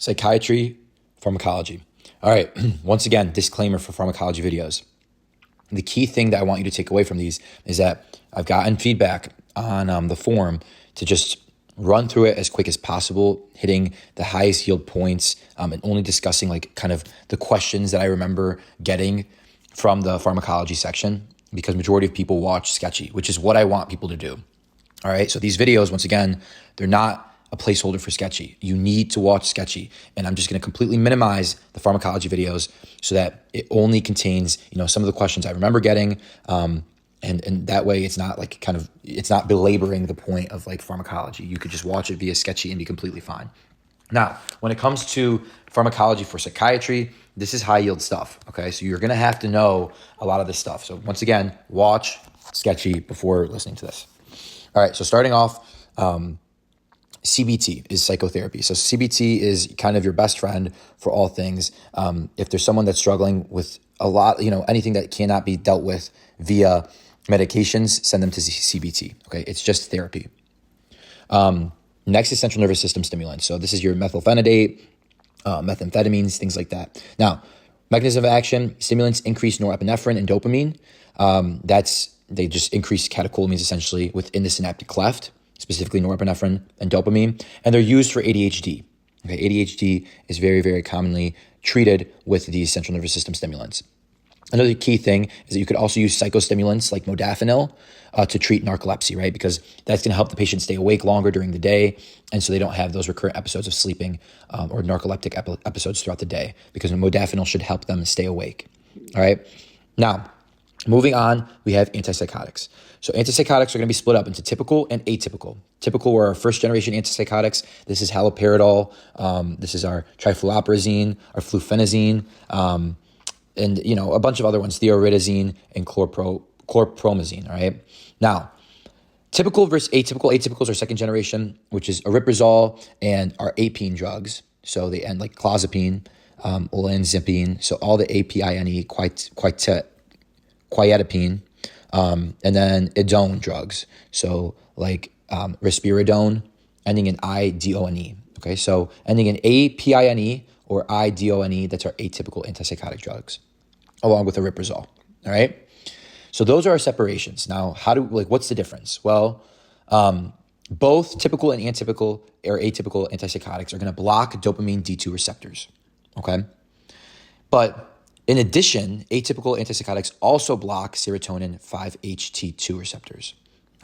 Psychiatry, pharmacology. All right, once again, disclaimer for pharmacology videos. The key thing that I want you to take away from these is that I've gotten feedback on the forum to just run through it as quick as possible, hitting the highest yield points, and only discussing like kind of the questions that I remember getting from the pharmacology section, because majority of people watch Sketchy, which is what I want people to do. All right, so these videos, once again, they're not a placeholder for Sketchy. You need to watch Sketchy, and I'm just going to completely minimize the pharmacology videos so that it only contains, some of the questions I remember getting, and that way it's not like it's not belaboring the point of like pharmacology. You could just watch it via Sketchy and be completely fine. Now, when it comes to pharmacology for psychiatry, this is high yield stuff. Okay, so you're going to have to know a lot of this stuff. So once again, watch Sketchy before listening to this. All right, so starting off, CBT is psychotherapy. So CBT is kind of your best friend for all things. If there's someone that's struggling with a lot, anything that cannot be dealt with via medications, send them to CBT. Okay, it's just therapy. Next is central nervous system stimulants. So this is your methylphenidate, methamphetamines, things like that. Now, mechanism of action: stimulants increase norepinephrine and dopamine. They just increase catecholamines essentially within the synaptic cleft, specifically norepinephrine and dopamine, and they're used for ADHD. Okay, ADHD is very, very commonly treated with these central nervous system stimulants. Another key thing is that you could also use psychostimulants like modafinil to treat narcolepsy, right? Because that's going to help the patient stay awake longer during the day, and so they don't have those recurrent episodes of sleeping or narcoleptic episodes throughout the day, because modafinil should help them stay awake. All right, now, moving on, we have antipsychotics. So antipsychotics are going to be split up into typical and atypical. Typical are our first generation antipsychotics. This is haloperidol. This is our trifluoperazine, our flufenazine, and a bunch of other ones, thioridazine and chlorpromazine. All right. Now, typical versus atypical. Atypicals are second generation, which is aripiprazole and our apine drugs. So they end like clozapine, olanzapine. So all the apine, quietapine, and then idone drugs. So like risperidone, ending in idone. Okay, so ending in apine or idone, that's our atypical antipsychotic drugs, along with aripiprazole. All right, so those are our separations. Now, what's the difference? Well, both typical and atypical antipsychotics are going to block dopamine D2 receptors. Okay, but in addition, atypical antipsychotics also block serotonin 5-HT2 receptors.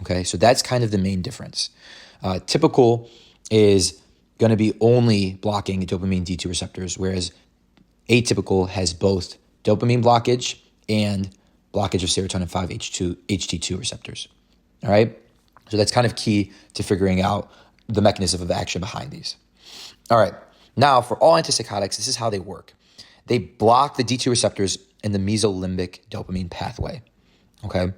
Okay, so that's kind of the main difference. Typical is going to be only blocking dopamine D2 receptors, whereas atypical has both dopamine blockage and blockage of serotonin 5-HT2 receptors. All right, so that's kind of key to figuring out the mechanism of action behind these. All right, now for all antipsychotics, this is how they work. They block the D2 receptors in the mesolimbic dopamine pathway, okay?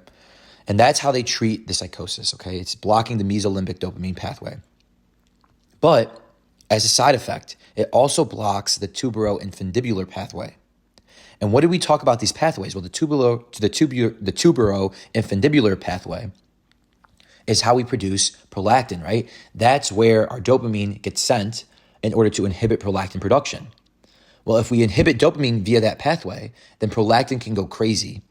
And that's how they treat the psychosis, okay? It's blocking the mesolimbic dopamine pathway. But as a side effect, it also blocks the tuberoinfundibular pathway. And what did we talk about these pathways? Well, the tuberoinfundibular pathway is how we produce prolactin, right? That's where our dopamine gets sent in order to inhibit prolactin production. Well, if we inhibit dopamine via that pathway, then prolactin can go crazy.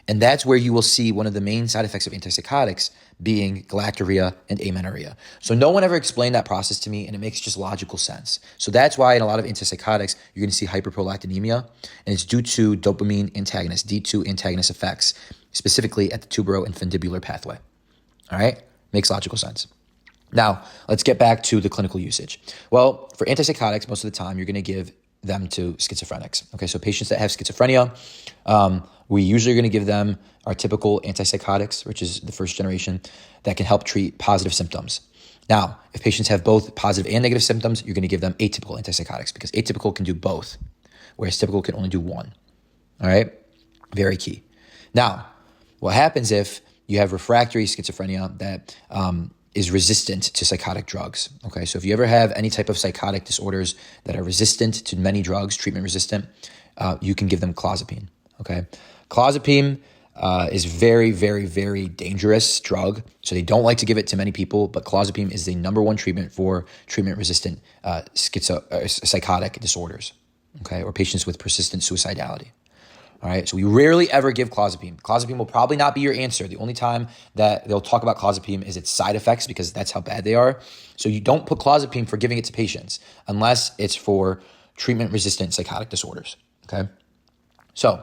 And that's where you will see one of the main side effects of antipsychotics being galactorrhea and amenorrhea. So no one ever explained that process to me, and it makes just logical sense. So that's why in a lot of antipsychotics, you're going to see hyperprolactinemia, and it's due to dopamine antagonist, D2 antagonist effects, specifically at the tuberoinfundibular pathway. All right? Makes logical sense. Now, let's get back to the clinical usage. Well, for antipsychotics, most of the time, you're going to give them to schizophrenics. Okay, so patients that have schizophrenia, we usually are going to give them our typical antipsychotics, which is the first generation, that can help treat positive symptoms. Now, if patients have both positive and negative symptoms, you're going to give them atypical antipsychotics, because atypical can do both, whereas typical can only do one. All right, very key. Now, what happens if you have refractory schizophrenia that is resistant to psychotic drugs? Okay, so if you ever have any type of psychotic disorders that are resistant to many drugs, treatment resistant, you can give them clozapine. Okay, clozapine is very, very, very dangerous drug. So they don't like to give it to many people, but clozapine is the number one treatment for treatment-resistant psychotic disorders, okay, or patients with persistent suicidality. All right, so we rarely ever give clozapine. Clozapine will probably not be your answer. The only time that they'll talk about clozapine is its side effects, because that's how bad they are. So you don't put clozapine for giving it to patients unless it's for treatment-resistant psychotic disorders, okay? So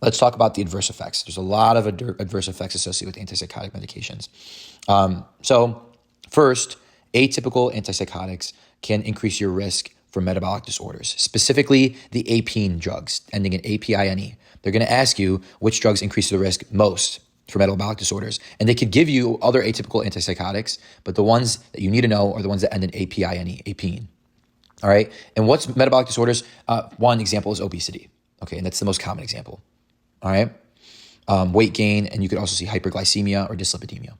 let's talk about the adverse effects. There's a lot of adverse effects associated with antipsychotic medications. So first, atypical antipsychotics can increase your risk for metabolic disorders, specifically the apine drugs, ending in APINE. They're going to ask you which drugs increase the risk most for metabolic disorders. And they could give you other atypical antipsychotics, but the ones that you need to know are the ones that end in APINE, apine. All right. And what's metabolic disorders? One example is obesity. Okay. And that's the most common example. All right. Weight gain. And you could also see hyperglycemia or dyslipidemia.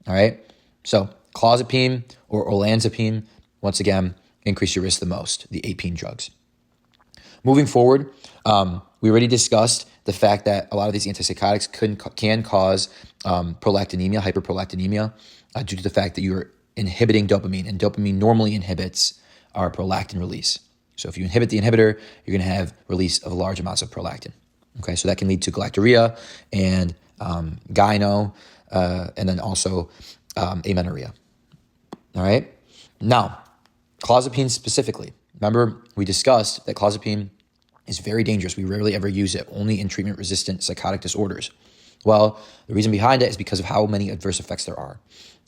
All right. So clozapine or olanzapine, once again, increase your risk the most, the apine drugs. Moving forward, we already discussed the fact that a lot of these antipsychotics can cause prolactinemia, hyperprolactinemia, due to the fact that you're inhibiting dopamine, and dopamine normally inhibits our prolactin release. So if you inhibit the inhibitor, you're going to have release of large amounts of prolactin. Okay, so that can lead to galactorrhea and gyno, and then also amenorrhea. All right, now clozapine specifically. Remember, we discussed that clozapine is very dangerous. We rarely ever use it, only in treatment-resistant psychotic disorders. Well, the reason behind it is because of how many adverse effects there are.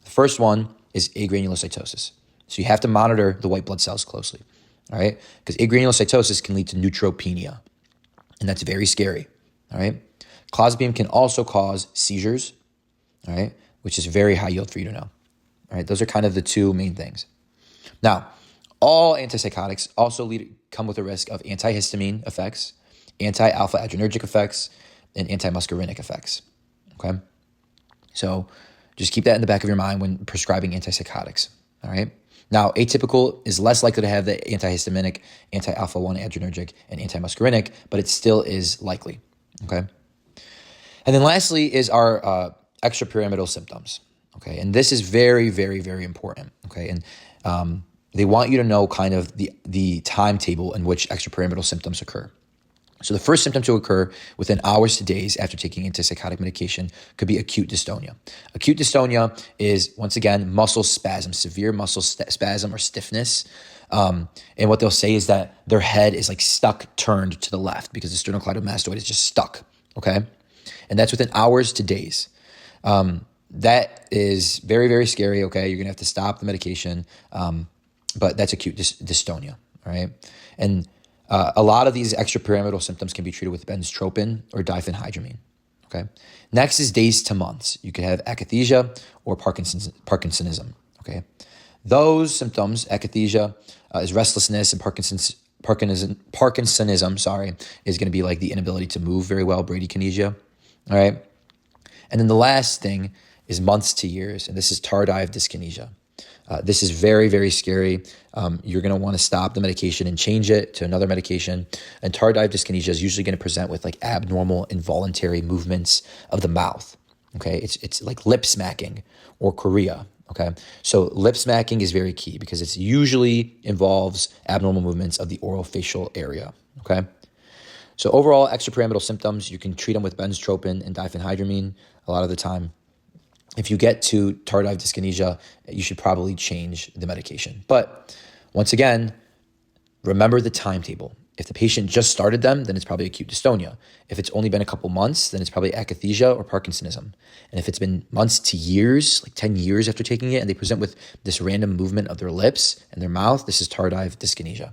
The first one is agranulocytosis. So you have to monitor the white blood cells closely, all right? Because agranulocytosis can lead to neutropenia, and that's very scary, all right? Clozapine can also cause seizures, all right, which is very high yield for you to know, all right? Those are kind of the two main things. Now, all antipsychotics also come with a risk of antihistamine effects, anti-alpha adrenergic effects, and antimuscarinic effects, okay? So just keep that in the back of your mind when prescribing antipsychotics, all right? Now, atypical is less likely to have the antihistaminic, anti-alpha-1 adrenergic, and antimuscarinic, but it still is likely, okay? And then lastly is our extrapyramidal symptoms, okay? And this is very, very, very important, okay? And they want you to know kind of the timetable in which extrapyramidal symptoms occur. So the first symptom to occur within hours to days after taking antipsychotic medication could be acute dystonia. Acute dystonia is, once again, muscle spasm, severe muscle spasm or stiffness. And what they'll say is that their head is like stuck, turned to the left because the sternocleidomastoid is just stuck, okay? And that's within hours to days. That is very, very scary, okay? You're going to have to stop the medication, but that's acute dystonia, all right? And a lot of these extrapyramidal symptoms can be treated with benztropine or diphenhydramine, okay? Next is days to months. You could have akathisia or Parkinsonism, okay? Those symptoms, akathisia is restlessness, and Parkinsonism, is going to be like the inability to move very well, bradykinesia, all right? And then the last thing is months to years, and this is tardive dyskinesia. This is very, very scary. You're going to want to stop the medication and change it to another medication. And tardive dyskinesia is usually going to present with like abnormal involuntary movements of the mouth. Okay, it's like lip smacking or chorea. Okay, so lip smacking is very key because it usually involves abnormal movements of the orofacial area. Okay, so overall extrapyramidal symptoms, you can treat them with benztropine and diphenhydramine a lot of the time. If you get to tardive dyskinesia, you should probably change the medication. But once again, remember the timetable. If the patient just started them, then it's probably acute dystonia. If it's only been a couple months, then it's probably akathisia or Parkinsonism. And if it's been months to years, like 10 years after taking it, and they present with this random movement of their lips and their mouth, this is tardive dyskinesia.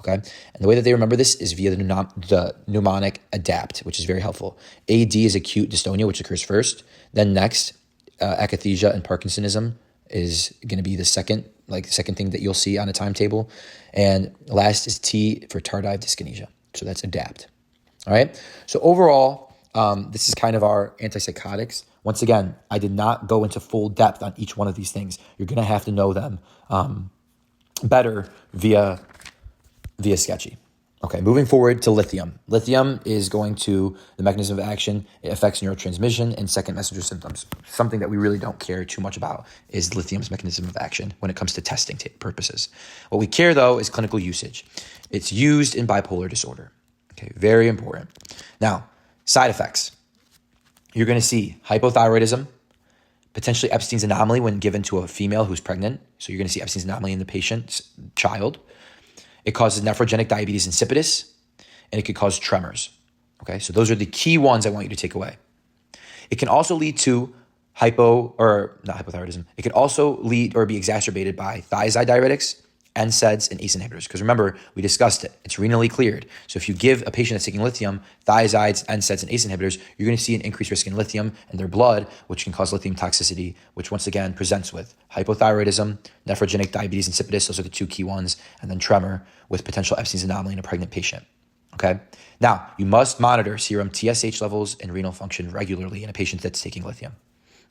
Okay? And the way that they remember this is via the mnemonic ADAPT, which is very helpful. AD is acute dystonia, which occurs first. Then next, akathisia and Parkinsonism is going to be the second thing that you'll see on a timetable. And last is T for tardive dyskinesia. So that's ADAPT. All right. So overall, this is kind of our antipsychotics. Once again, I did not go into full depth on each one of these things. You're going to have to know them better via Sketchy. Okay, moving forward to lithium. Lithium is the mechanism of action, it affects neurotransmission and second messenger symptoms. Something that we really don't care too much about is lithium's mechanism of action when it comes to testing purposes. What we care though is clinical usage. It's used in bipolar disorder. Okay, very important. Now, side effects. You're going to see hypothyroidism, potentially Epstein's anomaly when given to a female who's pregnant. So you're going to see Epstein's anomaly in the patient's child. It causes nephrogenic diabetes insipidus, and it could cause tremors. Okay, so those are the key ones I want you to take away. It can also lead to not hypothyroidism. It could also lead or be exacerbated by thiazide diuretics, NSAIDs, and ACE inhibitors. Because remember, we discussed it. It's renally cleared. So if you give a patient that's taking lithium, thiazides, NSAIDs, and ACE inhibitors, you're going to see an increased risk in lithium in their blood, which can cause lithium toxicity, which once again presents with hypothyroidism, nephrogenic diabetes insipidus, those are the two key ones, and then tremor with potential Epstein's anomaly in a pregnant patient. Okay? Now, you must monitor serum TSH levels and renal function regularly in a patient that's taking lithium.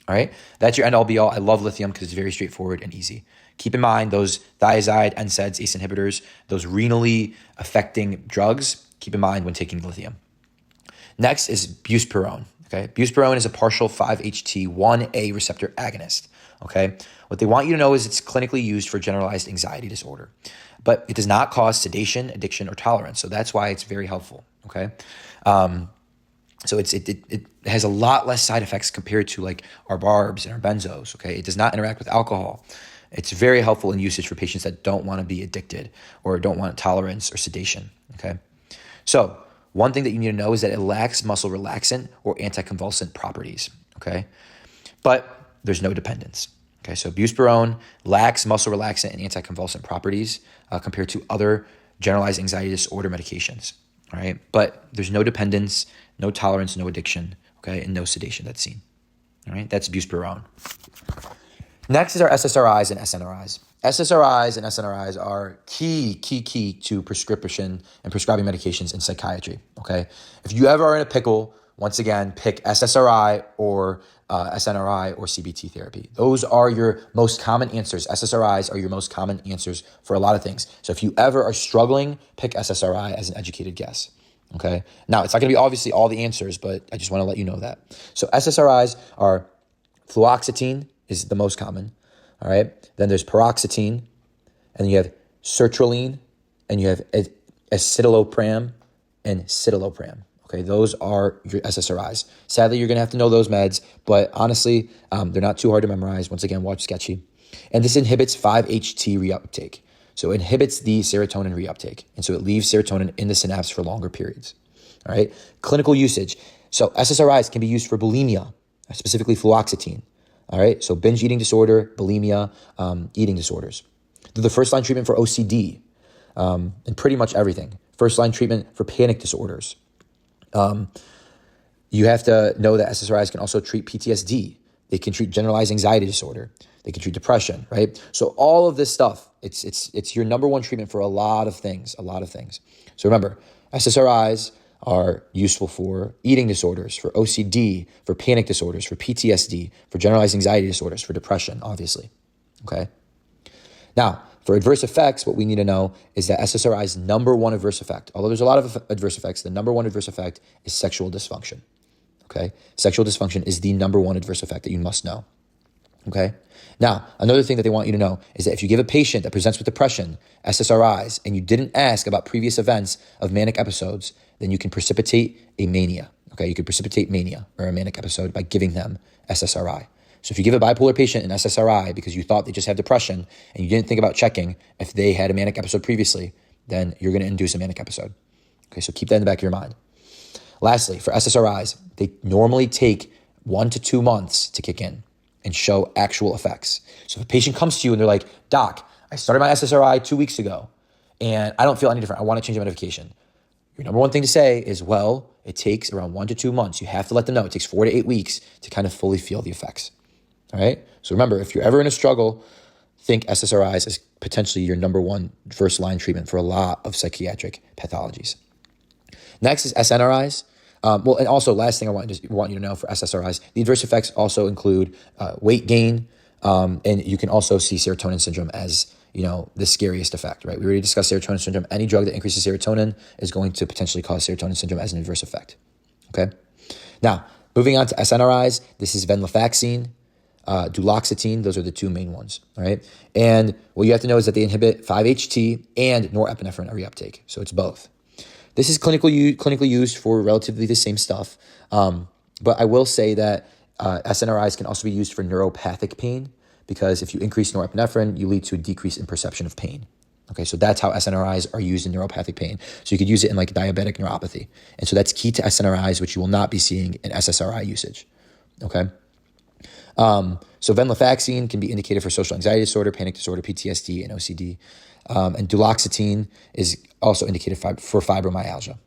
All right, that's your end all be all. I love lithium because it's very straightforward and easy. Keep in mind those thiazide, NSAIDs, ACE inhibitors, those renally affecting drugs, keep in mind when taking lithium. Next is buspirone. Okay, buspirone is a partial 5-HT1A receptor agonist. Okay, what they want you to know is it's clinically used for generalized anxiety disorder, but it does not cause sedation, addiction, or tolerance. So that's why it's very helpful. Okay. So it has a lot less side effects compared to like our barbs and our benzos, okay? It does not interact with alcohol. It's very helpful in usage for patients that don't want to be addicted or don't want tolerance or sedation, okay? So one thing that you need to know is that it lacks muscle relaxant or anticonvulsant properties, okay? But there's no dependence, okay? So buspirone lacks muscle relaxant and anticonvulsant properties compared to other generalized anxiety disorder medications. All right, but there's no dependence, no tolerance, no addiction, okay, and no sedation that's seen. All right, that's buspirone. Next is our SSRIs and SNRIs. SSRIs and SNRIs are key to prescription and prescribing medications in psychiatry, okay? If you ever are in a pickle, once again, pick SSRI or SNRI or CBT therapy. Those are your most common answers. SSRIs are your most common answers for a lot of things. So if you ever are struggling, pick SSRI as an educated guess. Okay. Now, it's not going to be obviously all the answers, but I just want to let you know that. So SSRIs are fluoxetine is the most common. All right. Then there's paroxetine, and then you have sertraline, and you have escitalopram and citalopram. Okay, those are your SSRIs. Sadly, you're going to have to know those meds, but honestly, they're not too hard to memorize. Once again, watch Sketchy. And this inhibits 5-HT reuptake. So it inhibits the serotonin reuptake. And so it leaves serotonin in the synapse for longer periods. All right, clinical usage. So SSRIs can be used for bulimia, specifically fluoxetine. All right, so binge eating disorder, bulimia, eating disorders. They're the first line treatment for OCD and pretty much everything. First line treatment for panic disorders. You have to know that SSRIs can also treat PTSD. They can treat generalized anxiety disorder. They can treat depression, right? So all of this stuff, it's your number one treatment for a lot of things. So remember, SSRIs are useful for eating disorders, for OCD, for panic disorders, for PTSD, for generalized anxiety disorders, for depression, obviously, okay? Now, for adverse effects, what we need to know is that SSRI's number one adverse effect, although there's a lot of adverse effects, the number one adverse effect is sexual dysfunction, okay? Sexual dysfunction is the number one adverse effect that you must know, okay? Now, another thing that they want you to know is that if you give a patient that presents with depression, SSRIs, and you didn't ask about previous events of manic episodes, then you can precipitate a mania, okay? You could precipitate mania or a manic episode by giving them SSRI. So if you give a bipolar patient an SSRI because you thought they just have depression and you didn't think about checking if they had a manic episode previously, then you're going to induce a manic episode. Okay, so keep that in the back of your mind. Lastly, for SSRIs, they normally take 1 to 2 months to kick in and show actual effects. So if a patient comes to you and they're like, Doc, I started my SSRI 2 weeks ago and I don't feel any different. I want to change my medication. Your number one thing to say is, well, it takes around 1 to 2 months. You have to let them know it takes 4 to 8 weeks to kind of fully feel the effects. All right. So remember, if you're ever in a struggle, think SSRIs as potentially your number one first line treatment for a lot of psychiatric pathologies. Next is SNRIs. And also last thing I want you to know for SSRIs, the adverse effects also include weight gain, and you can also see serotonin syndrome as the scariest effect, right? We already discussed serotonin syndrome. Any drug that increases serotonin is going to potentially cause serotonin syndrome as an adverse effect, okay? Now, moving on to SNRIs, this is venlafaxine, duloxetine. Those are the two main ones, all right? And what you have to know is that they inhibit 5-HT and norepinephrine reuptake, so it's both. This is clinically used for relatively the same stuff, but I will say that SNRIs can also be used for neuropathic pain, because if you increase norepinephrine, you lead to a decrease in perception of pain. Okay, so that's how SNRIs are used in neuropathic pain. So you could use it in like diabetic neuropathy. And so that's key to SNRIs, which you will not be seeing in SSRI usage. Okay. So venlafaxine can be indicated for social anxiety disorder, panic disorder, PTSD, and OCD. And duloxetine is also indicated for fibromyalgia.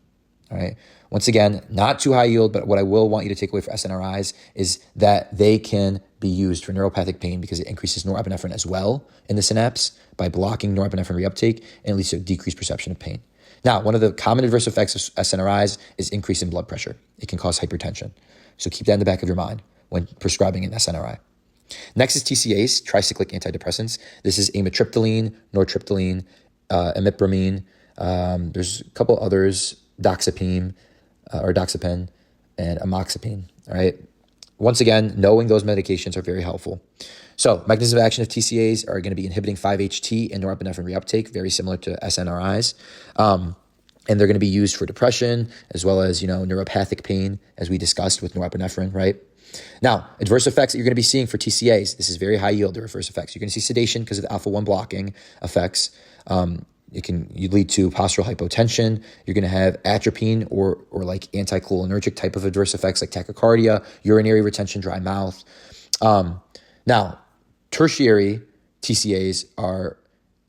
All right. Once again, not too high yield, but what I will want you to take away for SNRIs is that they can be used for neuropathic pain because it increases norepinephrine as well in the synapse by blocking norepinephrine reuptake, and it leads to a decreased perception of pain. Now, one of the common adverse effects of SNRIs is increase in blood pressure. It can cause hypertension. So keep that in the back of your mind when prescribing an SNRI. Next is TCAs, tricyclic antidepressants. This is amitriptyline, nortriptyline, imipramine. There's a couple others, doxepin, and amoxapine, all right? Once again, knowing those medications are very helpful. So mechanism of action of TCAs are going to be inhibiting 5-HT and norepinephrine reuptake, very similar to SNRIs. And they're going to be used for depression as well as, neuropathic pain, as we discussed with norepinephrine, right? Now, adverse effects that you're going to be seeing for TCAs, this is very high yield, the adverse effects. You're going to see sedation because of the alpha-1 blocking effects. You lead to postural hypotension. You're going to have atropine or like anticholinergic type of adverse effects like tachycardia, urinary retention, dry mouth. Now, tertiary TCAs are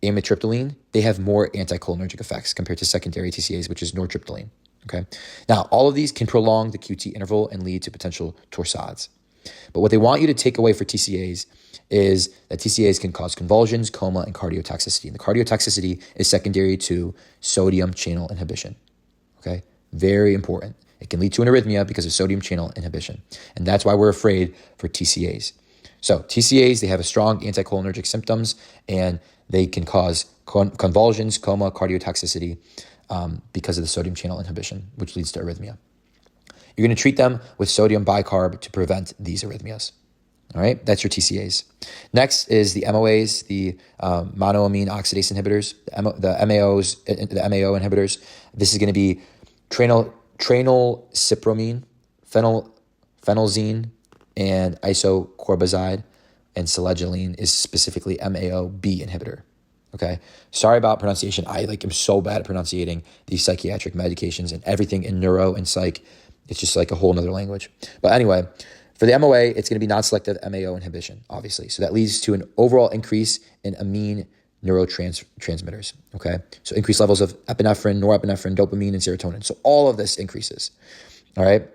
amitriptyline. They have more anticholinergic effects compared to secondary TCAs, which is nortriptyline. Okay. Now, all of these can prolong the QT interval and lead to potential torsades. But what they want you to take away for TCAs is that TCAs can cause convulsions, coma, and cardiotoxicity. And the cardiotoxicity is secondary to sodium channel inhibition. Okay, very important. It can lead to an arrhythmia because of sodium channel inhibition. And that's why we're afraid for TCAs. So TCAs, they have a strong anticholinergic symptoms, and they can cause convulsions, coma, cardiotoxicity because of the sodium channel inhibition, which leads to arrhythmia. You're going to treat them with sodium bicarb to prevent these arrhythmias. All right, that's your TCAs. Next is the MOAs, the monoamine oxidase inhibitors, the MAO inhibitors. This is going to be tranylcypromine, phenelzine, and isocorbazide, and selegiline is specifically MAO-B inhibitor. Okay, sorry about pronunciation. I am so bad at pronouncing these psychiatric medications and everything in neuro and psych. It's just like a whole nother language. But anyway, for the MOA, it's going to be non-selective MAO inhibition, obviously. So that leads to an overall increase in amine neurotransmitters, okay? So increased levels of epinephrine, norepinephrine, dopamine, and serotonin. So all of this increases, all right?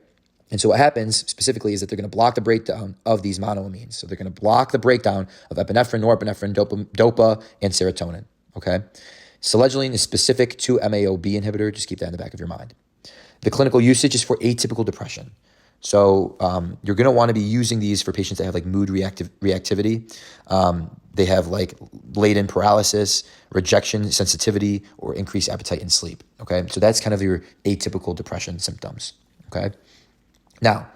And so what happens specifically is that they're going to block the breakdown of these monoamines. So they're going to block the breakdown of epinephrine, norepinephrine, dopa, and serotonin, okay? Selegiline is specific to MAO-B inhibitor. Just keep that in the back of your mind. The clinical usage is for atypical depression. So you're going to want to be using these for patients that have mood reactivity. They have latent paralysis, rejection sensitivity, or increased appetite and sleep. Okay, so that's kind of your atypical depression symptoms. Okay, now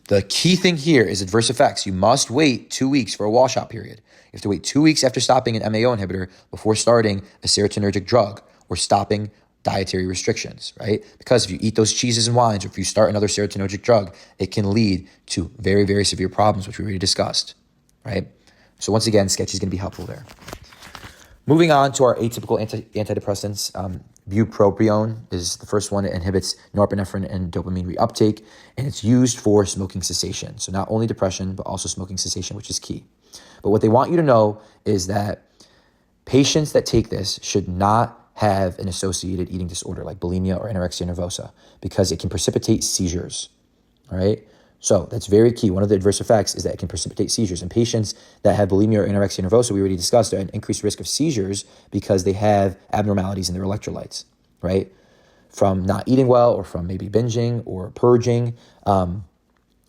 the key thing here is adverse effects. You must wait 2 weeks for a washout period. You have to wait 2 weeks after stopping an MAO inhibitor before starting a serotonergic drug or stopping dietary restrictions, right? Because if you eat those cheeses and wines, or if you start another serotonergic drug, it can lead to very, very severe problems, which we already discussed, right? So once again, sketchy is going to be helpful there. Moving on to our atypical antidepressants, bupropion is the first one. It inhibits norepinephrine and dopamine reuptake, and it's used for smoking cessation. So not only depression, but also smoking cessation, which is key. But what they want you to know is that patients that take this should not have an associated eating disorder like bulimia or anorexia nervosa, because it can precipitate seizures, all right? So that's very key. One of the adverse effects is that it can precipitate seizures. And patients that have bulimia or anorexia nervosa, we already discussed, are at an increased risk of seizures because they have abnormalities in their electrolytes, right? From not eating well, or from maybe binging or purging.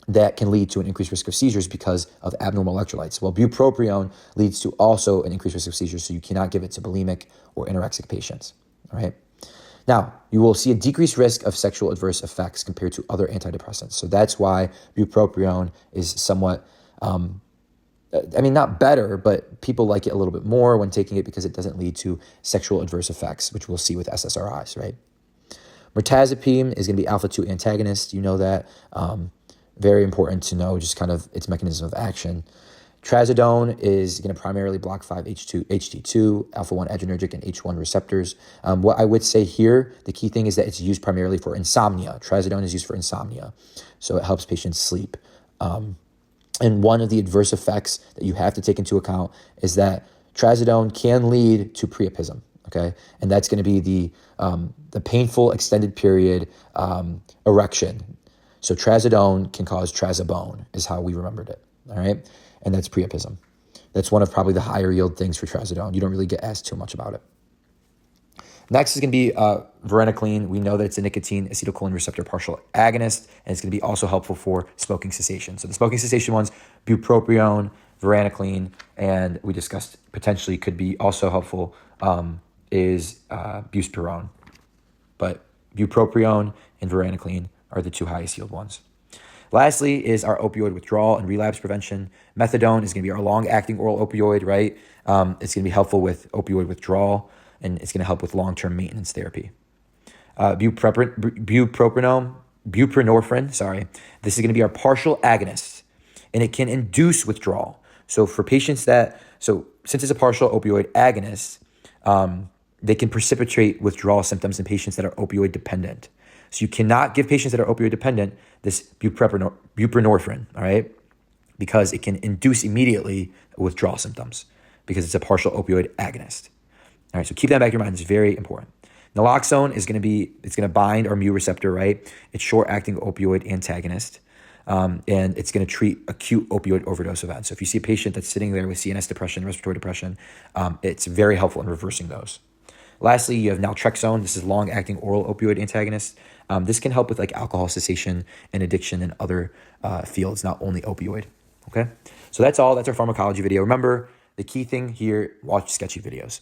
that can lead to an increased risk of seizures because of abnormal electrolytes. Well, bupropion leads to also an increased risk of seizures, so you cannot give it to bulimic or anorexic patients, all right? Now, you will see a decreased risk of sexual adverse effects compared to other antidepressants. So that's why bupropion is somewhat, not better, but people like it a little bit more when taking it because it doesn't lead to sexual adverse effects, which we'll see with SSRIs, right? Mirtazapine is going to be alpha-2 antagonist. You know that. Very important to know just kind of its mechanism of action. Trazodone is going to primarily block 5-HT2, alpha-1 adrenergic and H1 receptors. What I would say here, the key thing is that it's used primarily for insomnia. Trazodone is used for insomnia, so it helps patients sleep. And one of the adverse effects that you have to take into account is that trazodone can lead to priapism, okay? And that's going to be the painful extended period erection. So trazodone can cause trazobone is how we remembered it, all right? And that's priapism. That's one of probably the higher yield things for trazodone. You don't really get asked too much about it. Next is going to be varenicline. We know that it's a nicotine acetylcholine receptor partial agonist, and it's going to be also helpful for smoking cessation. So the smoking cessation ones, bupropion, varenicline, and we discussed potentially could be also helpful is buspirone. But bupropion and varenicline are the two highest yield ones. Lastly is our opioid withdrawal and relapse prevention. Methadone is going to be our long-acting oral opioid, right? It's going to be helpful with opioid withdrawal, and it's going to help with long-term maintenance therapy. Buprenorphine, this is going to be our partial agonist, and it can induce withdrawal. So for patients since it's a partial opioid agonist, they can precipitate withdrawal symptoms in patients that are opioid dependent. So you cannot give patients that are opioid dependent this buprenorphine, all right? Because it can induce immediately withdrawal symptoms because it's a partial opioid agonist. All right, so keep that back in your mind. It's very important. Naloxone it's going to bind our mu receptor, right? It's short-acting opioid antagonist, and it's going to treat acute opioid overdose events. So if you see a patient that's sitting there with CNS depression, respiratory depression, it's very helpful in reversing those. Lastly, you have naltrexone. This is long-acting oral opioid antagonist. This can help with like alcohol cessation and addiction in other fields, not only opioid. Okay, so that's all. That's our pharmacology video. Remember, the key thing here: watch sketchy videos.